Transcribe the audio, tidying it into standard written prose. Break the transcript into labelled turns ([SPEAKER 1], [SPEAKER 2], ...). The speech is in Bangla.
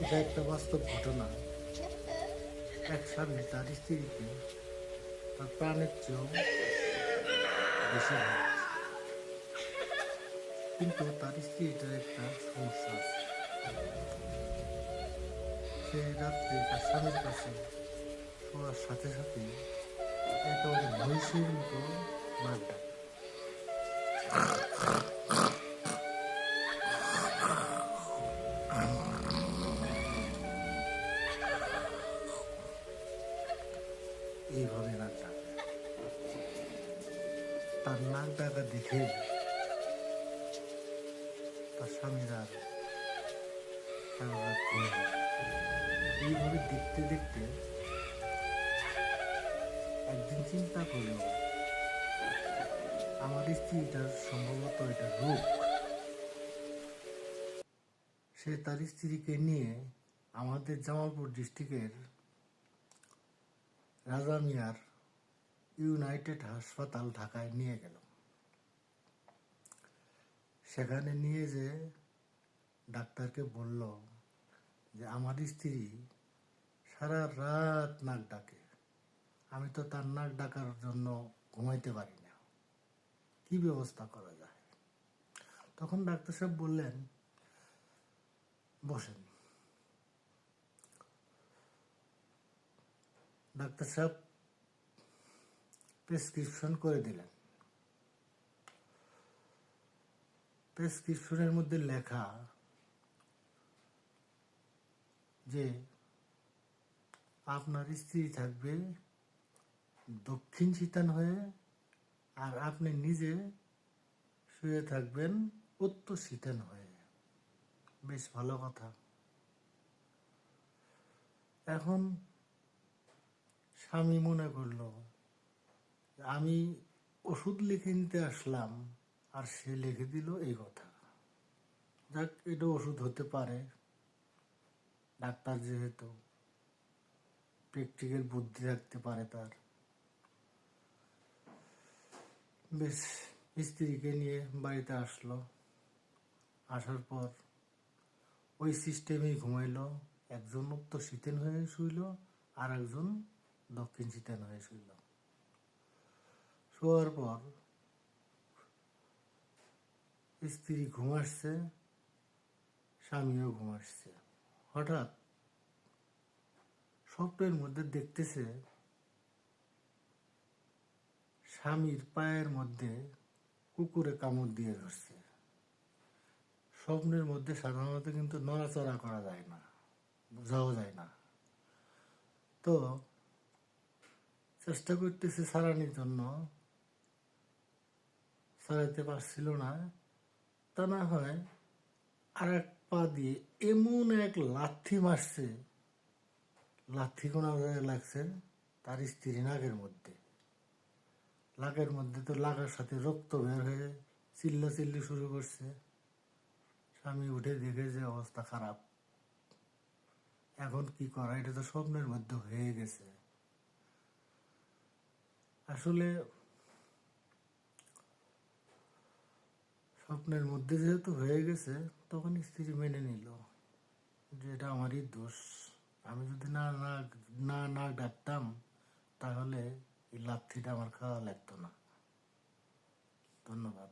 [SPEAKER 1] এটা একটা বাস্তব ঘটনা। এক স্বামী তার স্ত্রীকে তার প্রাণের চেয়েও বেশি ভালোবাসে, কিন্তু তার স্ত্রীটার একটা সমস্যা আছে। সে রাত্রে তার স্বামীর কাছে শোয়ার সাথে সাথে একেবারে মহিষের মতো নাক ডাকে। এইভাবে নাক ডাকে। তার নাক ডাকা দেখে তার স্বামীর আর সারা রাত ঘুম হয় না। এইভাবে দেখতে দেখতে একদিন চিন্তা করলো, আমার স্ত্রীটার সম্ভবত এটা রোগ। সে তার স্ত্রীকে নিয়ে আমাদের জামালপুর ডিস্ট্রিক্টের রাজা মিয়ার ইউনাইটেড হাসপাতাল ঢাকায় নিয়ে গেল। সেখানে নিয়ে যে ডাক্তারকে বলল যে আমার স্ত্রী সারা রাত নাক ডাকে, আমি তো তার নাক ডাকার জন্য ঘুমাইতে পারি না, কি ব্যবস্থা করা যায়? তখন ডাক্তার সাহেব বললেন, বসেন। ডাক্তার সাহেব প্রেসক্রিপশন করে দিলেন। প্রেসক্রিপশনের মধ্যে লেখা যে আপনার স্ত্রী থাকবে দক্ষিণ শীতান হয়ে, আর আপনি নিজে শুয়ে থাকবেন উত্তর শীতান হয়ে। বেশ ভালো কথা। এখন স্বামী মনে করলো আমি ওষুধ লিখে নিতে আসলাম আর সে লিখে দিল এই কথা। যাক, এটা ওষুধ হতে পারে, ডাক্তার যেহেতু প্র্যাকটিক্যাল বুদ্ধি রাখতে পারে তার। বেশ, স্ত্রীকে নিয়ে বাড়িতে আসলো। আসার পর ওই সিস্টেমেই ঘুমাইলো। একজন উত্তর শীতেন হয়ে শুইল, আর একজন দক্ষিণ শীতেন হয়ে শুইল। শোয়ার পর স্ত্রী ঘুম আসছে, স্বামীও ঘুম আসছে। হঠাৎ স্বপ্নের মধ্যে দেখতেছে স্বামীর পায়ের মধ্যে কুকুরে কামড় দিয়ে ধরছে। স্বপ্নের মধ্যে সাধারণত কিন্তু নড়াচড়া করা যায় না, বোঝাও যায় না। তো চেষ্টা করতেছে ছাড়ানোর জন্য, ছাড়াইতে পারছিল না। তা না হয় আর এক পা দিয়ে এমন এক লাথি মারছে, লাথি কোনা লাগছে তার স্ত্রী নাকের মধ্যে। নাকের মধ্যে তো লাগার সাথে রক্ত বের হয়ে চিল্লাচিল্লি শুরু করছে। স্বামী উঠে দেখে যে অবস্থা খারাপ, এখন কি করা? এটা তো স্বপ্নের মধ্যে হয়ে গেছে। আসলে স্বপ্নের মধ্যে যেহেতু হয়ে গেছে, তখন স্ত্রী মেনে নিল যে এটা আমারই দোষ। আমি যদি না ডাকতাম, তাহলে এই লাথিটা আমার খাওয়া লাগতো না। ধন্যবাদ।